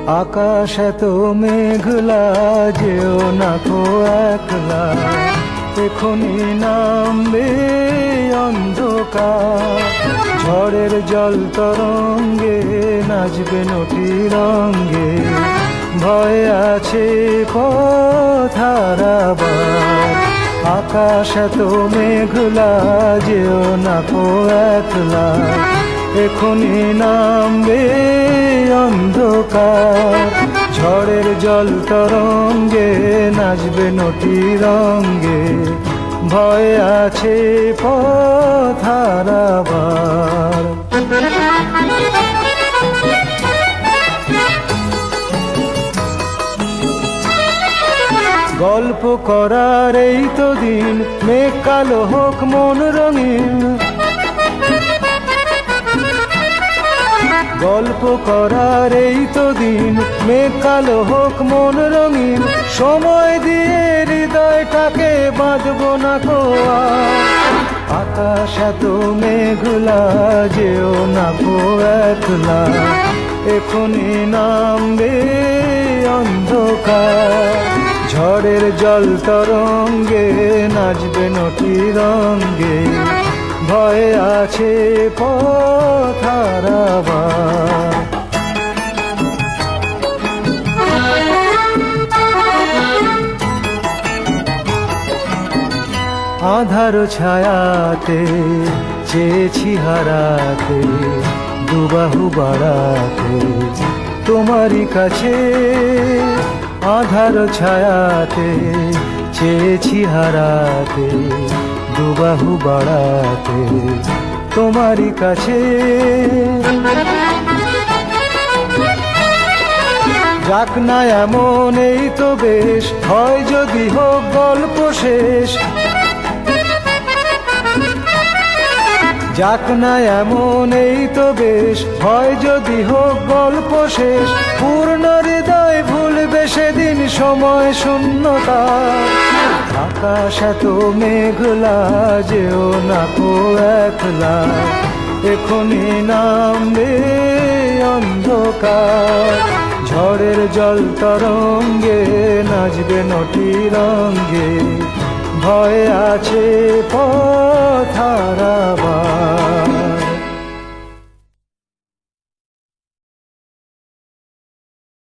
আকাশ এত মেঘলা, যেও না কো একলা, এখনি নামবে অন্ধকার। ঝড়ের জল তরঙ্গে নাচবে নটি রঙ্গে, ভয় আছে পথ হারাবার। আকাশ এত মেঘলা, যেও না কো একলা, এখনি নামবে অন্ধকার। ঝড়ের জল তরঙ্গে নাচবে নটি রঙ্গে, ভয় আছে পথ হারাবার। গল্প করার এই তো দিন, মেঘ কালো হোক মন রঙিন। গল্প করার এই তো দিন, মেঘ কালো হোক মন রঙিন। সময় দিয়ে হৃদয়টাকে বাঁধবো না কো আর। আকাশ এত মেঘলা, যেও না কো একলা, এখনি নামবে অন্ধকার। ঝড়ের জল তরঙ্গে নাচবে নটি রঙ্গে, ভয় আছে পথ হারাবার। আধার ছায়াতে চেয়েছি হারাতে, দুবাহু বাড়াতে তোমারই কাছে। আধার ছায়াতে চেয়েছি হারাতে, দুবাহু বাড়াতে তোমারই কাছে। যাক না এমন এই তো বেশ, হয় যদি হোক গল্প শেষ। যাক না এমন এই তো বেশ, হয় যদি হোক গল্প শেষ। পূর্ণ হৃদয় ভুলবে সেদিন সময় শূন্যতা। আকাশ এত মেঘলা, যেও না কো একলা, এখনি নামবে অন্ধকার। ঝড়ের জল তরঙ্গে নাচবে নটি রঙ্গে, ভয় আছে পথ হারাবার।